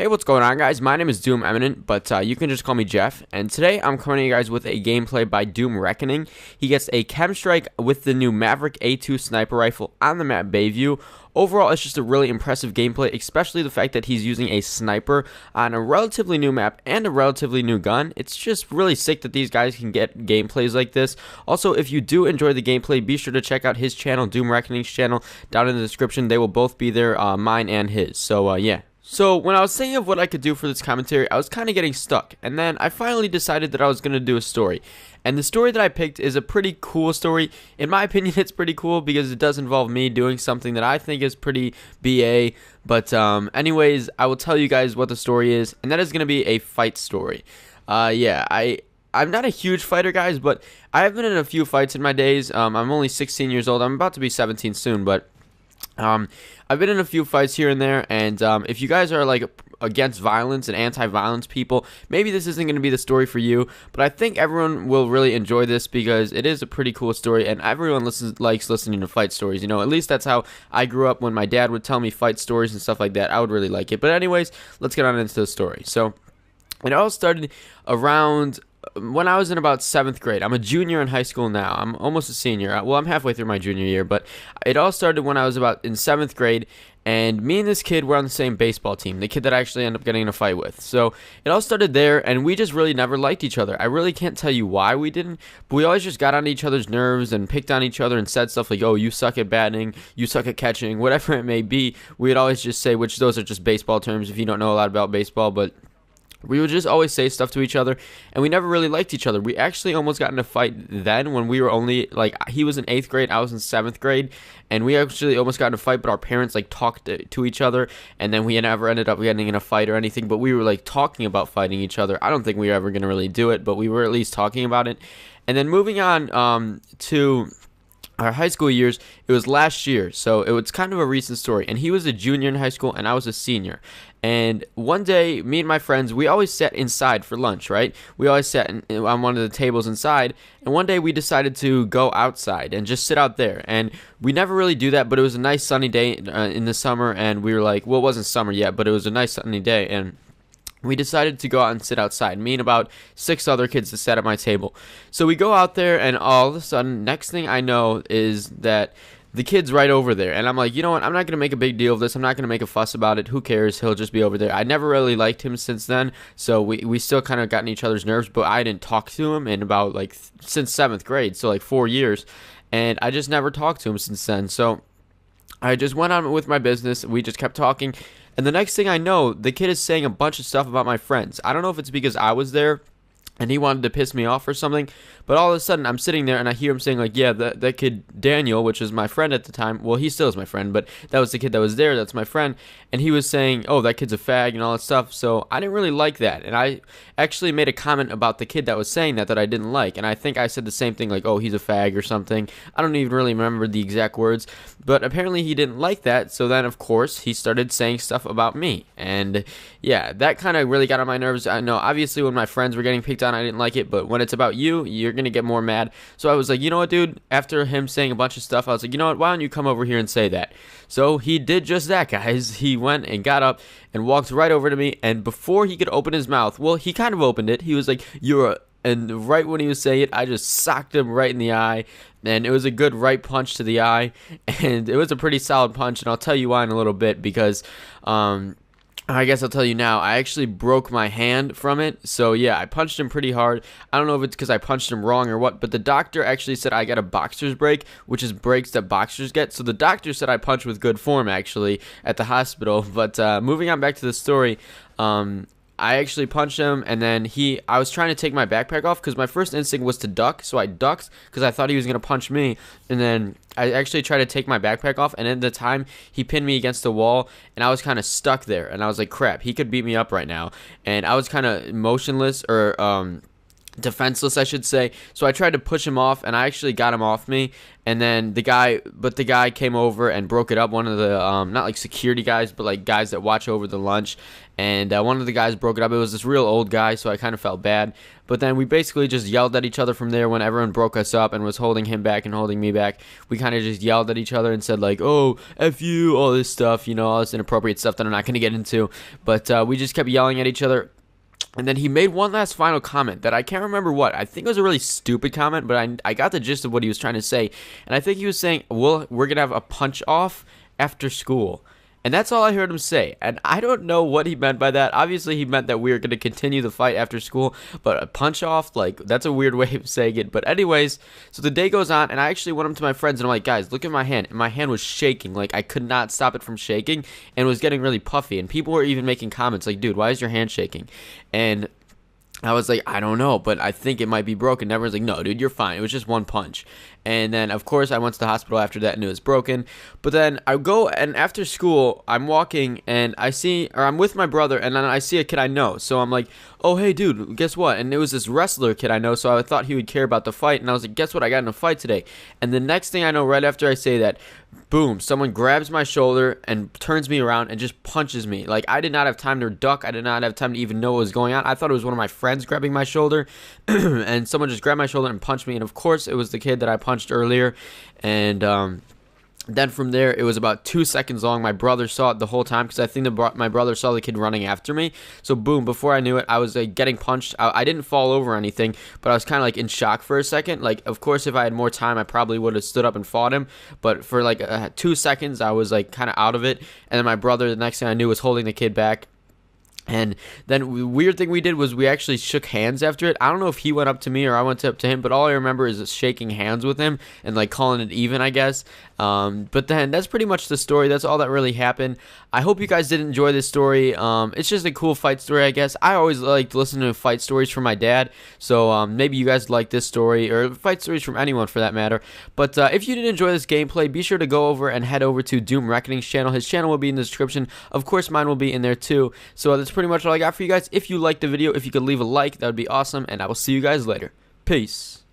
Hey, what's going on, guys? My name is Doom Eminent, but you can just call me Jeff. And today I'm coming to you guys with a gameplay by Doom Reckoning. He gets a KEM strike with the new Maverick A2 sniper rifle on the map BAYVIEW. Overall, it's just a really impressive gameplay, especially the fact that he's using a sniper on a relatively new map and a relatively new gun. It's just really sick that these guys can get gameplays like this. Also, if you do enjoy the gameplay, be sure to check out his channel, Doom Reckoning's channel, down in the description. They will both be there, mine and his. So, yeah. So, when I was thinking of what I could do for this commentary, I was kind of getting stuck, and then I finally decided that I was going to do a story. And the story that I picked is a pretty cool story. In my opinion, it's pretty cool because it does involve me doing something that I think is pretty BA. But anyways, I will tell you guys what the story is, and that is going to be a fight story. Yeah, I'm not a huge fighter, guys, but I have been in a few fights in my days. I'm only 16 years old. I'm about to be 17 soon, but I've been in a few fights here and there, and if you guys are like against violence and anti-violence people, maybe this isn't going to be the story for you, but I think everyone will really enjoy this because it is a pretty cool story, and everyone likes listening to fight stories. You know, at least that's how I grew up. When my dad would tell me fight stories and stuff like that, I would really like it. But anyways, let's get on into the story. So it all started around when I was in about 7th grade. I'm a junior in high school now. I'm almost a senior. Well, I'm halfway through my junior year, but it all started when I was about in 7th grade, and me and this kid were on the same baseball team, the kid that I actually ended up getting in a fight with. So it all started there, and we just really never liked each other. I really can't tell you why we didn't, but we always just got on each other's nerves and picked on each other and said stuff like, oh, you suck at batting, you suck at catching, whatever it may be. We'd always just say, which those are just baseball terms if you don't know a lot about baseball, but we would just always say stuff to each other, and we never really liked each other. We actually almost got in a fight then when we were only, like, he was in 8th grade, I was in 7th grade, and we actually almost got in a fight, but our parents, like, talked to each other, and then we never ended up getting in a fight or anything, but we were, like, talking about fighting each other. I don't think we were ever going to really do it, but we were at least talking about it. And then moving on to our high school years, it was last year, so it was kind of a recent story, and he was a junior in high school, and I was a senior. And one day, me and my friends, we always sat inside for lunch, right? We always sat on one of the tables inside, and one day we decided to go outside and just sit out there. And we never really do that, but it was a nice sunny day in the summer, and we were like, well, it wasn't summer yet, but it was a nice sunny day, and we decided to go out and sit outside, me and about 6 other kids that sat at my table. So we go out there, and all of a sudden, next thing I know is that the kid's right over there, and I'm like, you know what, I'm not going to make a big deal of this, I'm not going to make a fuss about it, who cares, he'll just be over there. I never really liked him since then, so we still kind of got in each other's nerves, but I didn't talk to him in about, like, since 7th grade, so like 4 years, and I just never talked to him since then. So I just went on with my business, we just kept talking, and the next thing I know, the kid is saying a bunch of stuff about my friends. I don't know if it's because I was there and he wanted to piss me off or something, but all of a sudden I'm sitting there and I hear him saying, like, yeah, that kid Daniel, which was my friend at the time, well, he still is my friend, but that was the kid that was there, that's my friend, and he was saying, oh, that kid's a fag and all that stuff. So I didn't really like that, and I actually made a comment about the kid that was saying that I didn't like, and I think I said the same thing, like, oh, he's a fag or something. I don't even really remember the exact words, but apparently he didn't like that. So then, of course, he started saying stuff about me, and yeah, that kind of really got on my nerves. I know, obviously, when my friends were getting picked on, I didn't like it, but when it's about you, you're gonna get more mad. So I was like, you know what, dude, after him saying a bunch of stuff, I was like, you know what, why don't you come over here and say that? So he did just that, guys. He went and got up and walked right over to me, and before he could open his mouth, well, he kind of opened it, he was like, you're a, and right when he was saying it, I just socked him right in the eye, and it was a good right punch to the eye, and it was a pretty solid punch, and I'll tell you why in a little bit, because I guess I'll tell you now, I actually broke my hand from it. So yeah, I punched him pretty hard. I don't know if it's because I punched him wrong or what, but the doctor actually said I got a boxer's break, which is breaks that boxers get. So the doctor said I punched with good form, actually, at the hospital. But moving on back to the story, I actually punched him, and then I was trying to take my backpack off because my first instinct was to duck, so I ducked because I thought he was going to punch me, and then I actually tried to take my backpack off, and at the time, he pinned me against the wall, and I was kind of stuck there, and I was like, crap, he could beat me up right now, and I was kind of motionless, or defenseless, I should say. So I tried to push him off, and I actually got him off me. And then the guy came over and broke it up. One of the not like security guys, but like guys that watch over the lunch. And one of the guys broke it up. It was this real old guy, so I kind of felt bad. But then we basically just yelled at each other from there when everyone broke us up and was holding him back and holding me back. We kind of just yelled at each other and said like, "Oh, F you," all this stuff, you know, all this inappropriate stuff that I'm not going to get into. But we just kept yelling at each other. And then he made one last final comment that I can't remember what. I think it was a really stupid comment, but I got the gist of what he was trying to say. And I think he was saying, well, we're going to have a punch-off after school. And that's all I heard him say. And I don't know what he meant by that. Obviously, he meant that we were going to continue the fight after school. But a punch-off, like, that's a weird way of saying it. But anyways, so the day goes on, and I actually went up to my friends, and I'm like, guys, look at my hand. And my hand was shaking. Like, I could not stop it from shaking, and it was getting really puffy. And people were even making comments like, dude, why is your hand shaking? And I was like, I don't know, but I think it might be broken. And everyone's like, no, dude, you're fine. It was just one punch. And then, of course, I went to the hospital after that, and it was broken. But then I go, and after school, I'm walking, and I'm with my brother, and then I see a kid I know. So I'm like, oh, hey, dude, guess what? And it was this wrestler kid I know, so I thought he would care about the fight. And I was like, guess what? I got in a fight today. And the next thing I know, right after I say that, boom, someone grabs my shoulder and turns me around and just punches me. Like, I did not have time to duck. I did not have time to even know what was going on. I thought it was one of my friends grabbing my shoulder, and someone just grabbed my shoulder and punched me. And, of course, it was the kid that I punched earlier. And then from there, it was about 2 seconds long. My brother saw it the whole time because I think my brother saw the kid running after me. So, boom, before I knew it, I was getting punched. I didn't fall over or anything, but I was kind of like in shock for a second. Like, of course, if I had more time, I probably would have stood up and fought him. But for like 2 seconds, I was like kind of out of it. And then my brother, the next thing I knew, was holding the kid back. And then the weird thing we did was we actually shook hands after it. I don't know if he went up to me or I went up to him, but all I remember is shaking hands with him and like calling it even, I guess. But then that's pretty much the story. That's all that really happened. I hope you guys did enjoy this story. It's just a cool fight story, I guess. I always like to listen to fight stories from my dad, so maybe you guys like this story or fight stories from anyone for that matter. But if you did enjoy this gameplay, be sure to go over and head over to Doom Reckoning's channel. His channel will be in the description. Of course, mine will be in there too. So that's pretty much all I got for you guys. If you liked the video, if you could leave a like, that would be awesome, and I will see you guys later. Peace.